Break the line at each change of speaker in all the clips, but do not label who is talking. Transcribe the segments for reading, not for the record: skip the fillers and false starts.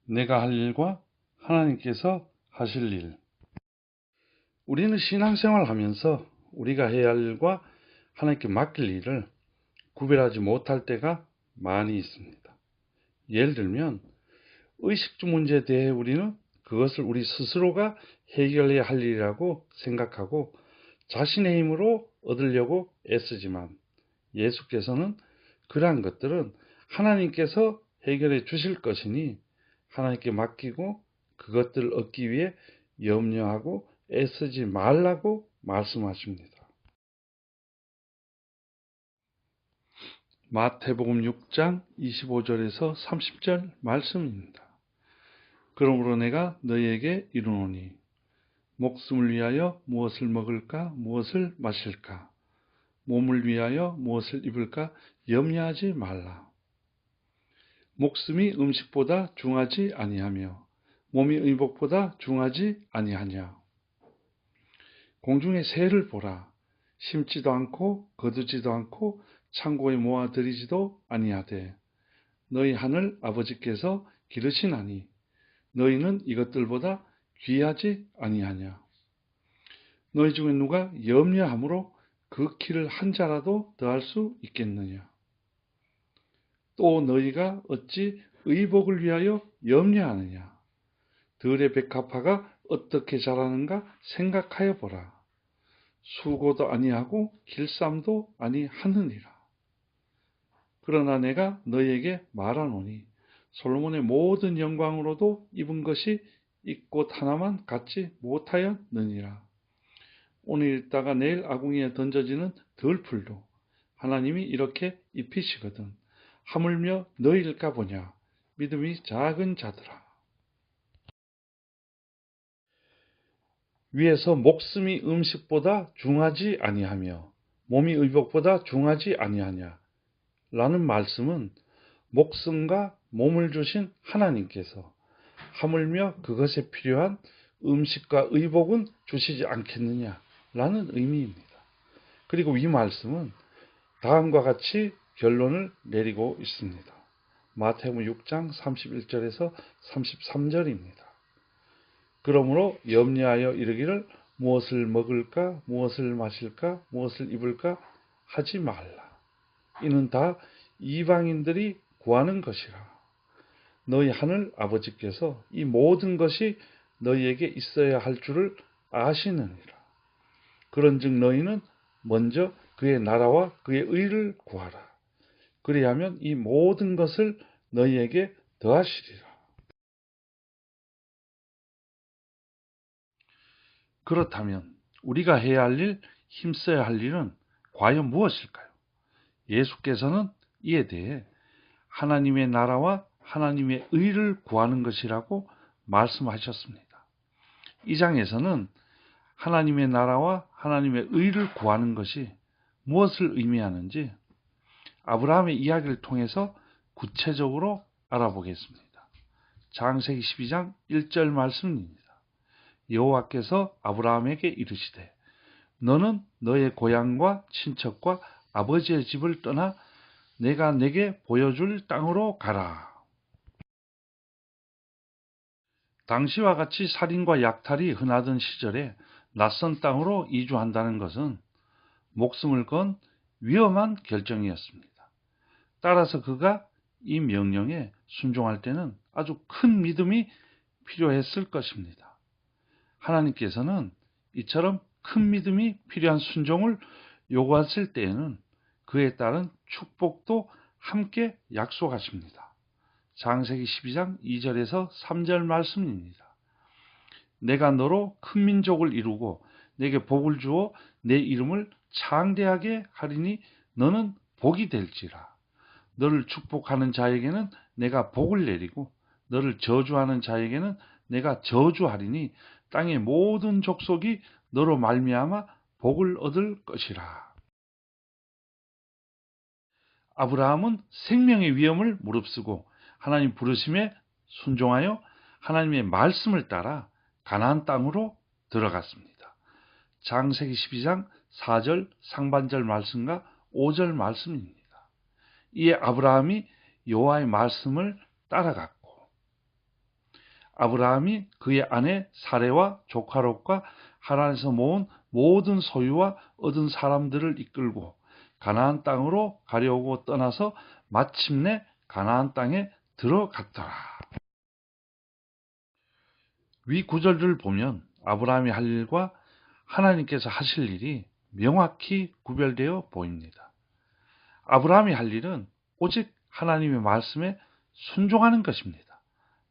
내가 할 일과 하나님께서 하실 일. 우리는 신앙생활을 하면서 우리가 해야 할 일과 하나님께 맡길 일을 구별하지 못할 때가 많이 있습니다. 예를 들면 의식주 문제에 대해 우리는 그것을 우리 스스로가 해결해야 할 일이라고 생각하고 자신의 힘으로 얻으려고 애쓰지만 예수께서는 그러한 것들은 하나님께서 해결해 주실 것이니 하나님께 맡기고 그것들을 얻기 위해 염려하고 애쓰지 말라고 말씀하십니다. 마태복음 6장 25절에서 30절 말씀입니다. 그러므로 내가 너희에게 이르노니 목숨을 위하여 무엇을 먹을까 무엇을 마실까 몸을 위하여 무엇을 입을까 염려하지 말라. 목숨이 음식보다 중하지 아니하며 몸이 의복보다 중하지 아니하냐. 공중의 새를 보라. 심지도 않고 거두지도 않고 창고에 모아들이지도 아니하되 너희 하늘 아버지께서 기르시나니 너희는 이것들보다 귀하지 아니하냐. 너희 중에 누가 염려함으로 그 키를 한 자라도 더할 수 있겠느냐. 또 너희가 어찌 의복을 위하여 염려하느냐. 들의 백합화가 어떻게 자라는가 생각하여 보라. 수고도 아니하고 길쌈도 아니하느니라. 그러나 내가 너희에게 말하노니 솔로몬의 모든 영광으로도 입은 것이 이 꽃 하나만 갖지 못하였느니라. 오늘 읽다가 내일 아궁이에 던져지는 들풀도 하나님이 이렇게 입히시거든. 하물며 너희일까 보냐. 믿음이 작은 자들아. 위에서 목숨이 음식보다 중하지 아니하며 몸이 의복보다 중하지 아니하냐 라는 말씀은 목숨과 몸을 주신 하나님께서 하물며 그것에 필요한 음식과 의복은 주시지 않겠느냐 라는 의미입니다. 그리고 이 말씀은 다음과 같이 결론을 내리고 있습니다. 마태복음 6장 31절에서 33절입니다. 그러므로 염려하여 이르기를 무엇을 먹을까 무엇을 마실까 무엇을 입을까 하지 말라. 이는 다 이방인들이 구하는 것이라. 너희 하늘 아버지께서 이 모든 것이 너희에게 있어야 할 줄을 아시느니라. 그런즉 너희는 먼저 그의 나라와 그의 의를 구하라. 그리하면 이 모든 것을 너희에게 더하시리라. 그렇다면 우리가 해야 할 일, 힘써야 할 일은 과연 무엇일까요? 예수께서는 이에 대해 하나님의 나라와 하나님의 의를 구하는 것이라고 말씀하셨습니다. 이 장에서는 하나님의 나라와 하나님의 의를 구하는 것이 무엇을 의미하는지 아브라함의 이야기를 통해서 구체적으로 알아보겠습니다. 창세기 12장 1절 말씀입니다. 여호와께서 아브라함에게 이르시되 너는 너의 고향과 친척과 아버지의 집을 떠나 내가 네게 보여줄 땅으로 가라. 당시와 같이 살인과 약탈이 흔하던 시절에 낯선 땅으로 이주한다는 것은 목숨을 건 위험한 결정이었습니다. 따라서 그가 이 명령에 순종할 때는 아주 큰 믿음이 필요했을 것입니다. 하나님께서는 이처럼 큰 믿음이 필요한 순종을 요구하실 때에는 그에 따른 축복도 함께 약속하십니다. 창세기 12장 2절에서 3절 말씀입니다. 내가 너로 큰 민족을 이루고 내게 복을 주어 내 이름을 창대하게 하리니 너는 복이 될지라. 너를 축복하는 자에게는 내가 복을 내리고 너를 저주하는 자에게는 내가 저주하리니 땅의 모든 족속이 너로 말미암아 복을 얻을 것이라. 아브라함은 생명의 위험을 무릅쓰고 하나님 부르심에 순종하여 하나님의 말씀을 따라 가나안 땅으로 들어갔습니다. 창세기 12장 4절 상반절 말씀과 5절 말씀입니다. 이에 아브라함이 여호와의 말씀을 따라갔고 아브라함이 그의 아내 사레와 조카 롯과 하란에서 모은 모든 소유와 얻은 사람들을 이끌고 가나안 땅으로 가려고 떠나서 마침내 가나안 땅에 들어갔더라. 위 구절을 보면 아브라함이 할 일과 하나님께서 하실 일이 명확히 구별되어 보입니다. 아브라함이 할 일은 오직 하나님의 말씀에 순종하는 것입니다.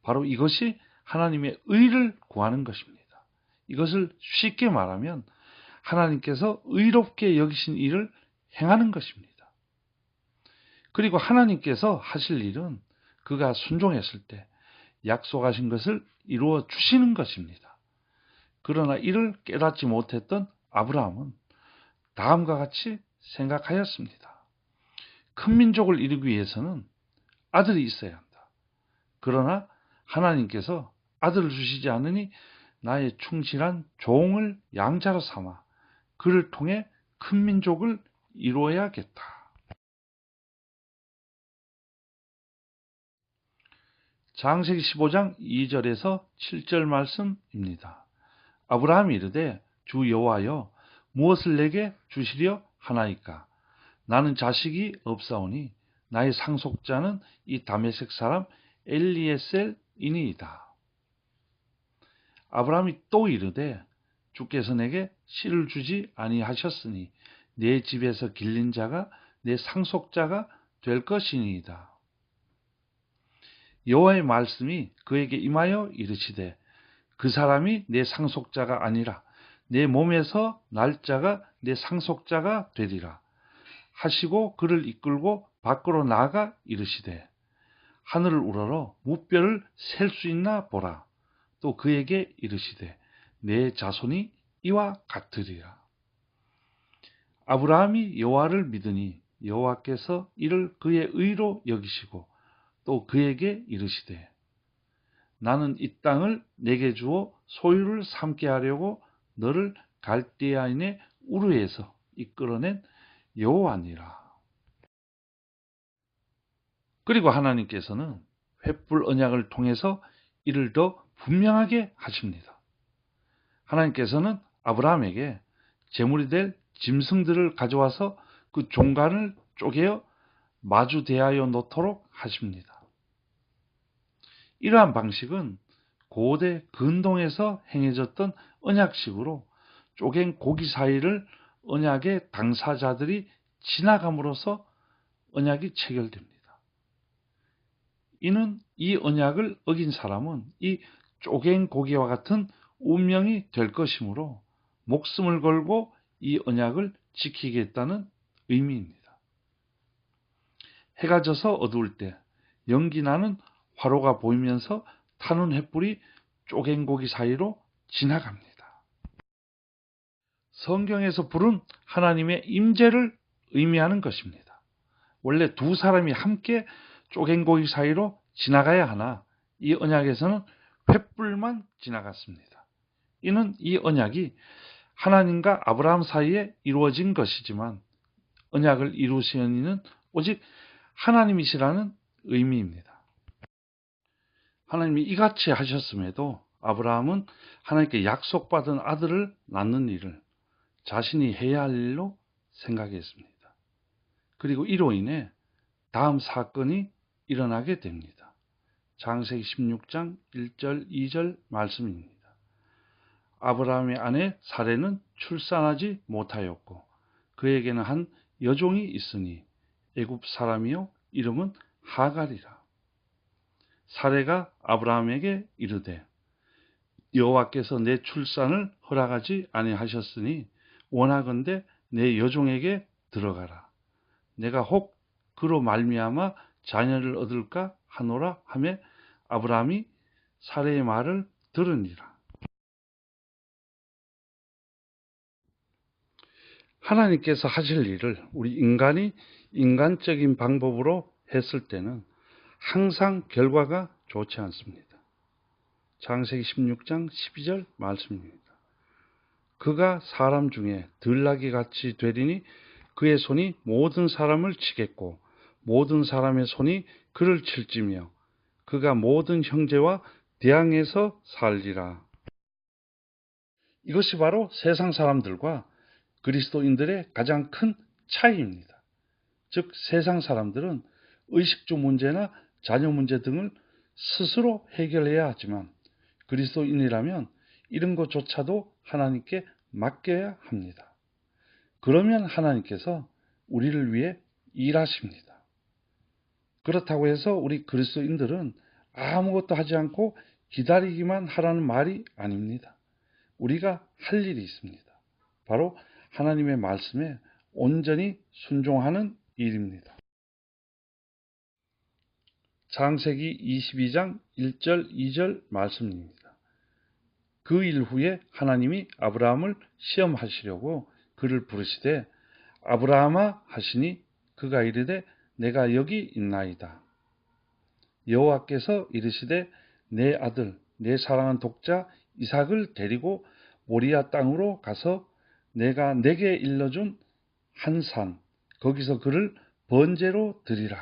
바로 이것이 하나님의 의를 구하는 것입니다. 이것을 쉽게 말하면 하나님께서 의롭게 여기신 일을 행하는 것입니다. 그리고 하나님께서 하실 일은 그가 순종했을 때 약속하신 것을 이루어 주시는 것입니다. 그러나 이를 깨닫지 못했던 아브라함은 다음과 같이 생각하였습니다. 큰 민족을 이루기 위해서는 아들이 있어야 한다. 그러나 하나님께서 아들을 주시지 않으니 나의 충실한 종을 양자로 삼아 그를 통해 큰 민족을 이루어야겠다. 창세기 15장 2절에서 7절 말씀입니다. 아브라함이 이르되 주 여호와여 무엇을 내게 주시려 하나이까? 나는 자식이 없사오니 나의 상속자는 이 다메섹 사람 엘리에셀이니이다. 아브라함이 또 이르되 주께서 내게 씨를 주지 아니하셨으니 내 집에서 길린 자가 내 상속자가 될 것이니이다. 여호와의 말씀이 그에게 임하여 이르시되 그 사람이 내 상속자가 아니라 내 몸에서 날 자가 내 상속자가 되리라 하시고 그를 이끌고 밖으로 나아가 이르시되 하늘을 우러러 무뼈를 셀 수 있나 보라. 또 그에게 이르시되 내 자손이 이와 같으리라. 아브라함이 여호와를 믿으니 여호와께서 이를 그의 의로 여기시고 또 그에게 이르시되 나는 이 땅을 내게 주어 소유를 삼게 하려고 너를 갈대아인의 우르에서 이끌어낸 여호와니라. 그리고 하나님께서는 횃불 언약을 통해서 이를 더 분명하게 하십니다. 하나님께서는 아브라함에게 제물이 될 짐승들을 가져와서 그 종간을 쪼개어 마주 대하여 놓도록 하십니다. 이러한 방식은 고대 근동에서 행해졌던 언약식으로 쪼갠 고기 사이를 언약의 당사자들이 지나감으로써 언약이 체결됩니다. 이는 이 언약을 어긴 사람은 이 쪼갠 고기와 같은 운명이 될 것이므로 목숨을 걸고 이 언약을 지키겠다는 의미입니다. 해가 져서 어두울 때 연기 나는 화로가 보이면서 타는 횃불이 쪼갠 고기 사이로 지나갑니다. 성경에서 부른 하나님의 임재를 의미하는 것입니다. 원래 두 사람이 함께 쪼갠 고기 사이로 지나가야 하나 이 언약에서는 횃불만 지나갔습니다. 이는 이 언약이 하나님과 아브라함 사이에 이루어진 것이지만 언약을 이루시는 이는 오직 하나님이시라는 의미입니다. 하나님이 이같이 하셨음에도 아브라함은 하나님께 약속받은 아들을 낳는 일을 자신이 해야 할 일로 생각했습니다. 그리고 이로 인해 다음 사건이 일어나게 됩니다. 창세기 16장 1절 2절 말씀입니다. 아브라함의 아내 사레는 출산하지 못하였고 그에게는 한 여종이 있으니 애굽 사람이요 이름은 하갈이라. 사레가 아브라함에게 이르되 여호와께서 내 출산을 허락하지 아니하셨으니 원하건대 내 여종에게 들어가라. 내가 혹 그로 말미암아 자녀를 얻을까 하노라 하매 아브라함이 사레의 말을 들으니라. 하나님께서 하실 일을 우리 인간이 인간적인 방법으로 했을 때는 항상 결과가 좋지 않습니다. 창세기 16장 12절 말씀입니다. 그가 사람 중에 들나귀 같이 되리니 그의 손이 모든 사람을 치겠고 모든 사람의 손이 그를 칠지며 그가 모든 형제와 대항해서 살리라. 이것이 바로 세상 사람들과 그리스도인들의 가장 큰 차이입니다. 즉 세상 사람들은 의식주 문제나 자녀 문제 등을 스스로 해결해야 하지만 그리스도인이라면 이런 것조차도 하나님께 맡겨야 합니다. 그러면 하나님께서 우리를 위해 일하십니다. 그렇다고 해서 우리 그리스도인들은 아무것도 하지 않고 기다리기만 하라는 말이 아닙니다. 우리가 할 일이 있습니다. 바로 하나님의 말씀에 온전히 순종하는 일입니다. 창세기 22장 1절 2절 말씀입니다. 그 일 후에 하나님이 아브라함을 시험하시려고 그를 부르시되 아브라함아 하시니 그가 이르되 내가 여기 있나이다. 여호와께서 이르시되 내 아들 내 사랑하는 독자 이삭을 데리고 모리아 땅으로 가서 내가 내게 일러준 한 산 거기서 그를 번제로 드리라.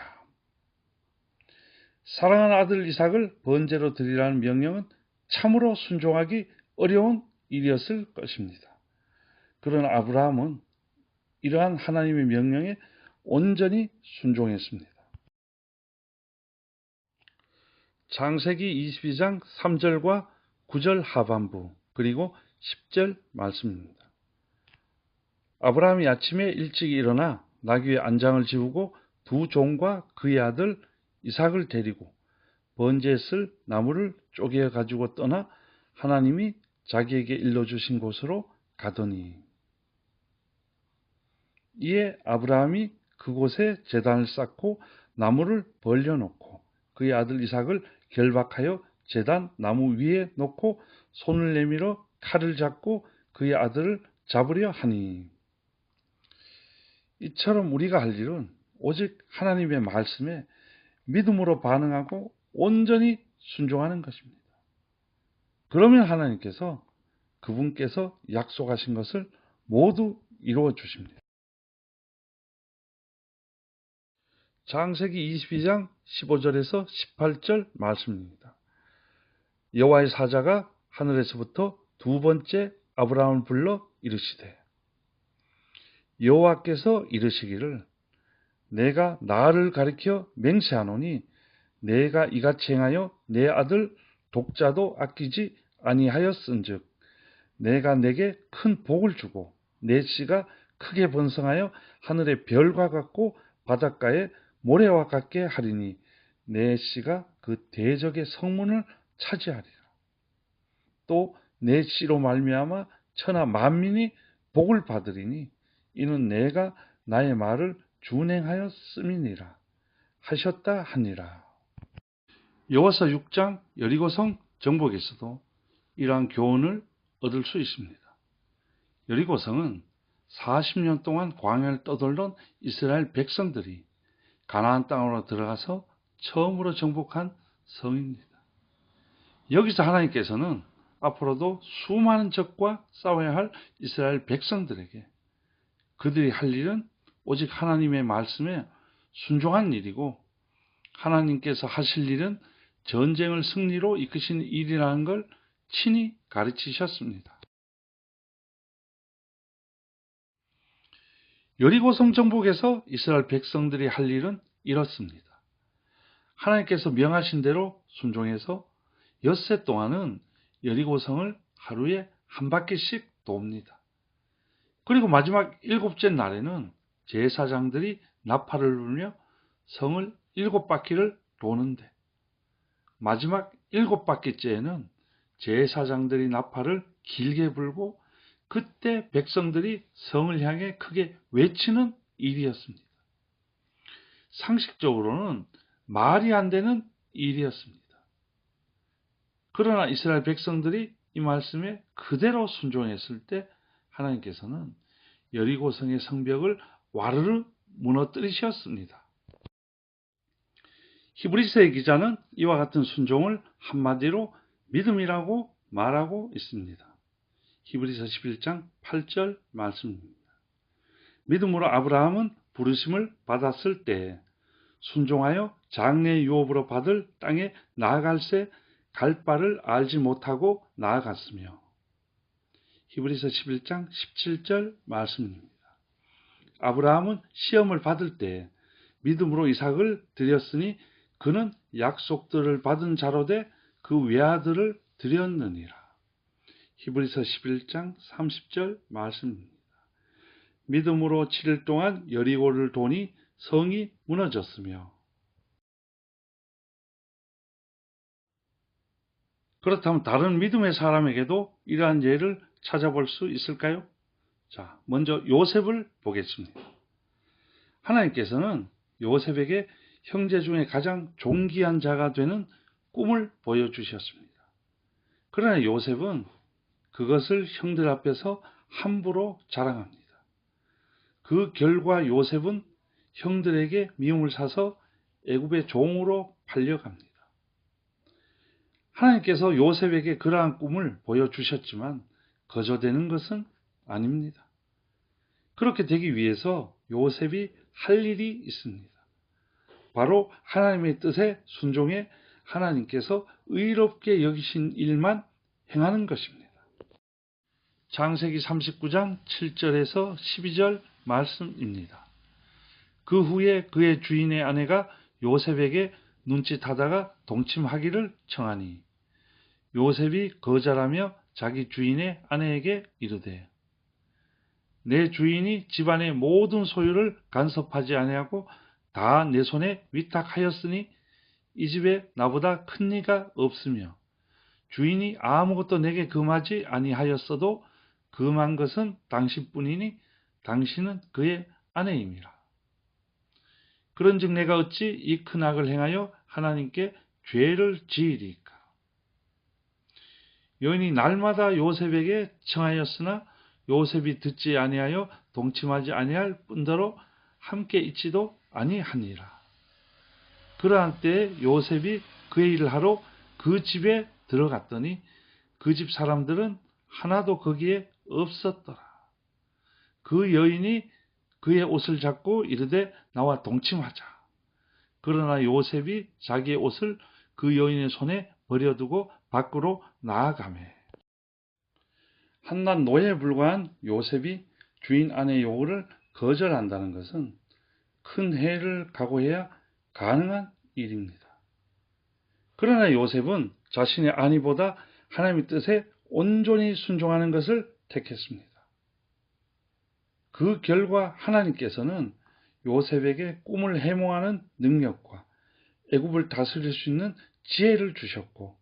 사랑하는 아들 이삭을 번제로 드리라는 명령은 참으로 순종하기 어려운 일이었을 것입니다. 그러나 아브라함은 이러한 하나님의 명령에 온전히 순종했습니다. 창세기 22장 3절과 9절 하반부 그리고 10절 말씀입니다. 아브라함이 아침에 일찍 일어나 나귀의 안장을 지우고 두 종과 그의 아들 이삭을 데리고 번제에 쓸 나무를 쪼개어 가지고 떠나 하나님이 자기에게 일러주신 곳으로 가더니 이에 아브라함이 그곳에 제단을 쌓고 나무를 벌려놓고 그의 아들 이삭을 결박하여 제단 나무 위에 놓고 손을 내밀어 칼을 잡고 그의 아들을 잡으려 하니 이처럼 우리가 할 일은 오직 하나님의 말씀에 믿음으로 반응하고 온전히 순종하는 것입니다. 그러면 하나님께서 그분께서 약속하신 것을 모두 이루어 주십니다. 창세기 22장 15절에서 18절 말씀입니다. 여호와의 사자가 하늘에서부터 두 번째 아브라함을 불러 이르시되 여호와께서 이르시기를 내가 나를 가리켜 맹세하노니 내가 이같이 행하여 내 아들 독자도 아끼지 아니하였은즉 내가 내게 큰 복을 주고 내 씨가 크게 번성하여 하늘의 별과 같고 바닷가의 모래와 같게 하리니 내 씨가 그 대적의 성문을 차지하리라. 또 내 씨로 말미암아 천하 만민이 복을 받으리니 이는 내가 나의 말을 준행하였음이니라 하셨다 하니라. 여호와서 6장 여리고성 정복에서도 이러한 교훈을 얻을 수 있습니다. 여리고성은 40년 동안 광야를 떠돌던 이스라엘 백성들이 가나안 땅으로 들어가서 처음으로 정복한 성입니다. 여기서 하나님께서는 앞으로도 수많은 적과 싸워야 할 이스라엘 백성들에게 그들이 할 일은 오직 하나님의 말씀에 순종한 일이고 하나님께서 하실 일은 전쟁을 승리로 이끄시는 일이라는 걸 친히 가르치셨습니다. 여리고성 정복에서 이스라엘 백성들이 할 일은 이렇습니다. 하나님께서 명하신 대로 순종해서 엿새 동안은 여리고성을 하루에 한 바퀴씩 돕니다. 그리고 마지막 7째 날에는 제사장들이 나팔을 불며 성을 7바퀴를 도는데 마지막 7바퀴째에는 제사장들이 나팔을 길게 불고 그때 백성들이 성을 향해 크게 외치는 일이었습니다. 상식적으로는 말이 안 되는 일이었습니다. 그러나 이스라엘 백성들이 이 말씀에 그대로 순종했을 때 하나님께서는 여리고성의 성벽을 와르르 무너뜨리셨습니다. 히브리서의 기자는 이와 같은 순종을 한마디로 믿음이라고 말하고 있습니다. 히브리서 11장 8절 말씀입니다. 믿음으로 아브라함은 부르심을 받았을 때 순종하여 장래 유업으로 받을 땅에 나아갈새 갈 바를 알지 못하고 나아갔으며. 히브리서 11장 17절 말씀입니다. 아브라함은 시험을 받을 때 믿음으로 이삭을 드렸으니 그는 약속들을 받은 자로 돼 그 외아들을 드렸느니라. 히브리서 11장 30절 말씀입니다. 믿음으로 7일 동안 여리고를 도니 성이 무너졌으며. 그렇다면 다른 믿음의 사람에게도 이러한 예를 찾아볼 수 있을까요? 자, 먼저 요셉을 보겠습니다. 하나님께서는 요셉에게 형제 중에 가장 존귀한 자가 되는 꿈을 보여주셨습니다. 그러나 요셉은 그것을 형들 앞에서 함부로 자랑합니다. 그 결과 요셉은 형들에게 미움을 사서 애굽의 종으로 팔려갑니다. 하나님께서 요셉에게 그러한 꿈을 보여주셨지만 거저되는 것은 아닙니다. 그렇게 되기 위해서 요셉이 할 일이 있습니다. 바로 하나님의 뜻에 순종해 하나님께서 의롭게 여기신 일만 행하는 것입니다. 창세기 39장 7절에서 12절 말씀입니다. 그 후에 그의 주인의 아내가 요셉에게 눈짓하다가 동침하기를 청하니 요셉이 거절하며 자기 주인의 아내에게 이르되 내 주인이 집안의 모든 소유를 간섭하지 아니하고 다 내 손에 위탁하였으니 이 집에 나보다 큰 이가 없으며 주인이 아무것도 내게 금하지 아니하였어도 금한 것은 당신뿐이니 당신은 그의 아내임이라. 그런즉 내가 어찌 이 큰 악을 행하여 하나님께 죄를 지으리까. 여인이 날마다 요셉에게 청하였으나 요셉이 듣지 아니하여 동침하지 아니할 뿐더러 함께 있지도 아니하니라. 그러한 때에 요셉이 그의 일을 하러 그 집에 들어갔더니 그 집 사람들은 하나도 거기에 없었더라. 그 여인이 그의 옷을 잡고 이르되 나와 동침하자. 그러나 요셉이 자기의 옷을 그 여인의 손에 버려두고 밖으로 나아가매. 한낱 노예에 불과한 요셉이 주인 아내의 요구를 거절한다는 것은 큰 해를 각오해야 가능한 일입니다. 그러나 요셉은 자신의 안위보다 하나님의 뜻에 온전히 순종하는 것을 택했습니다. 그 결과 하나님께서는 요셉에게 꿈을 해몽하는 능력과 애굽을 다스릴 수 있는 지혜를 주셨고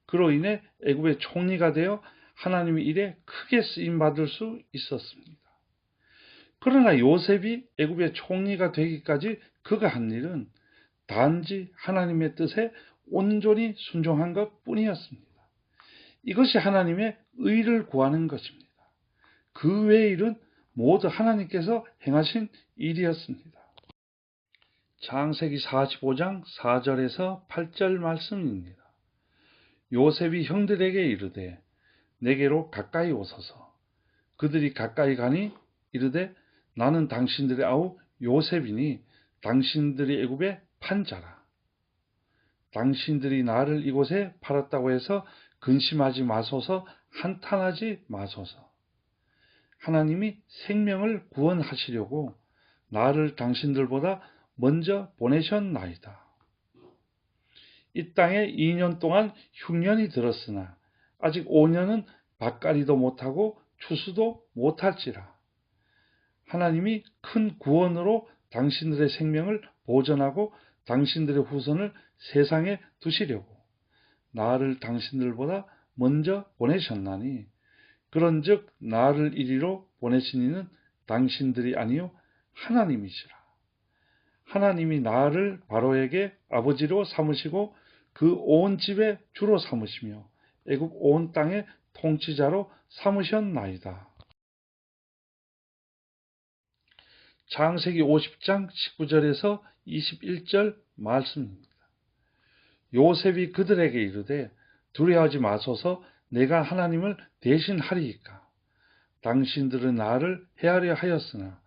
그로 인해 애굽의 총리가 되어 하나님의 일에 크게 쓰임받을 수 있었습니다. 그러나 요셉이 애굽의 총리가 되기까지 그가 한 일은 단지 하나님의 뜻에 온전히 순종한 것뿐이었습니다. 이것이 하나님의 의를 구하는 것입니다. 그 외의 일은 모두 하나님께서 행하신 일이었습니다. 창세기 45장 4절에서 8절 말씀입니다. 요셉이 형들에게 이르되 내게로 가까이 오소서. 그들이 가까이 가니 이르되 나는 당신들의 아우 요셉이니 당신들이 애굽에 판 자라. 당신들이 나를 이곳에 팔았다고 해서 근심하지 마소서, 한탄하지 마소서. 하나님이 생명을 구원하시려고 나를 당신들보다 먼저 보내셨나이다. 이 땅에 2년 동안 흉년이 들었으나 아직 5년은 밭갈이도 못하고 추수도 못할지라. 하나님이 큰 구원으로 당신들의 생명을 보존하고 당신들의 후손을 세상에 두시려고 나를 당신들보다 먼저 보내셨나니 그런즉 나를 이리로 보내신 이는 당신들이 아니요 하나님이시라. 하나님이 나를 바로에게 아버지로 삼으시고 그 온 집의 주로 삼으시며 애굽 온 땅의 통치자로 삼으셨나이다. 창세기 50장 19절에서 21절 말씀입니다. 요셉이 그들에게 이르되 두려워하지 마소서, 내가 하나님을 대신하리이까. 당신들은 나를 해하려 하였으나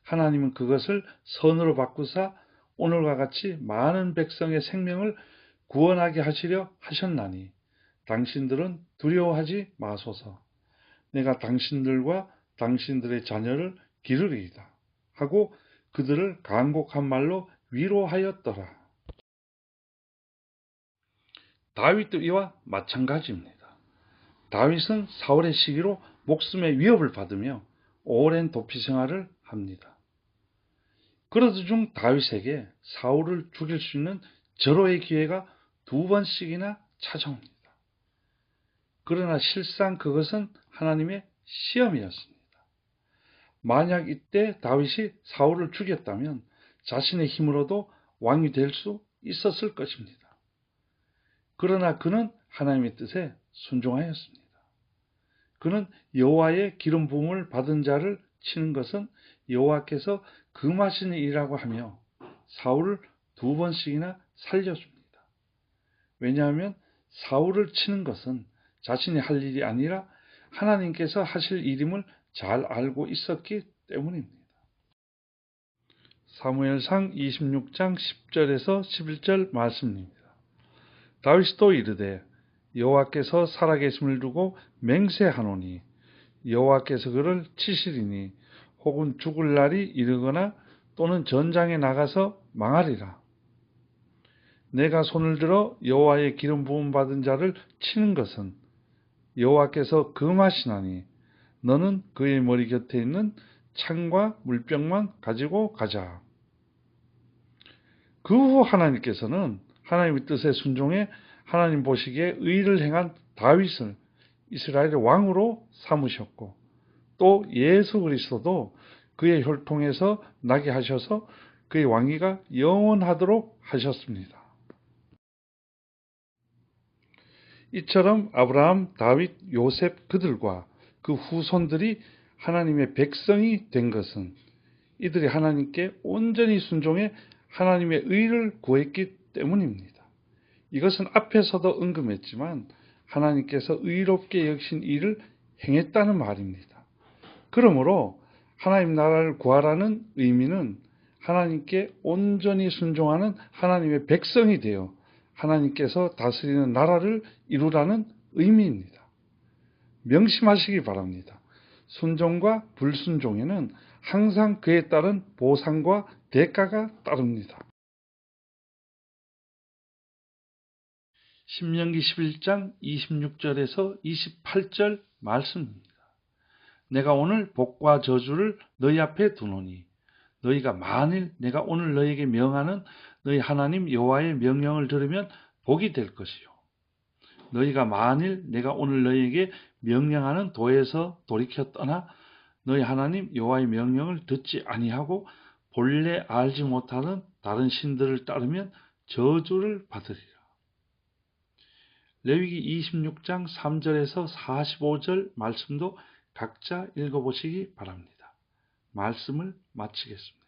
하나님은 그것을 선으로 바꾸사 오늘과 같이 많은 백성의 생명을 구원하게 하시려 하셨나니 당신들은 두려워하지 마소서. 내가 당신들과 당신들의 자녀를 기르리이다 하고 그들을 간곡한 말로 위로하였더라. 다윗도 이와 마찬가지입니다. 다윗은 사울의 시기로 목숨의 위협을 받으며 오랜 도피 생활을 합니다. 그러던 중 다윗에게 사울을 죽일 수 있는 절호의 기회가 2번씩이나 찾아옵니다. 그러나 실상 그것은 하나님의 시험이었습니다. 만약 이때 다윗이 사울을 죽였다면 자신의 힘으로도 왕이 될 수 있었을 것입니다. 그러나 그는 하나님의 뜻에 순종하였습니다. 그는 여호와의 기름 부음을 받은 자를 치는 것은 여호와께서 금하시는 일이라고 하며 사울을 2번씩이나 살려줍니다. 왜냐하면 사울을 치는 것은 자신이 할 일이 아니라 하나님께서 하실 일임을 잘 알고 있었기 때문입니다. 사무엘상 26장 10절에서 11절 말씀입니다. 다윗도 이르되 여호와께서 살아계심을 두고 맹세하노니 여호와께서 그를 치시리니 혹은 죽을 날이 이르거나 또는 전장에 나가서 망하리라. 내가 손을 들어 여호와의 기름 부음 받은 자를 치는 것은 여호와께서 금하시나니 너는 그의 머리 곁에 있는 창과 물병만 가지고 가자. 그 후 하나님께서는 하나님의 뜻에 순종해 하나님 보시기에 의를 행한 다윗을 이스라엘의 왕으로 삼으셨고 또 예수 그리스도도 그의 혈통에서 나게 하셔서 그의 왕위가 영원하도록 하셨습니다. 이처럼 아브라함, 다윗, 요셉 그들과 그 후손들이 하나님의 백성이 된 것은 이들이 하나님께 온전히 순종해 하나님의 의를 구했기 때문입니다. 이것은 앞에서도 언급했지만 하나님께서 의롭게 여기신 일을 행했다는 말입니다. 그러므로 하나님 나라를 구하라는 의미는 하나님께 온전히 순종하는 하나님의 백성이 되어 하나님께서 다스리는 나라를 이루라는 의미입니다. 명심하시기 바랍니다. 순종과 불순종에는 항상 그에 따른 보상과 대가가 따릅니다. 신명기 11장 26절에서 28절 말씀입니다. 내가 오늘 복과 저주를 너희 앞에 두노니 너희가 만일 내가 오늘 너희에게 명하는 너희 하나님 여호와의 명령을 들으면 복이 될 것이요. 너희가 만일 내가 오늘 너희에게 명령하는 도에서 돌이켜 떠나 너희 하나님 여호와의 명령을 듣지 아니하고 본래 알지 못하는 다른 신들을 따르면 저주를 받으리라. 레위기 26장 3절에서 45절 말씀도 각자 읽어보시기 바랍니다. 말씀을 마치겠습니다.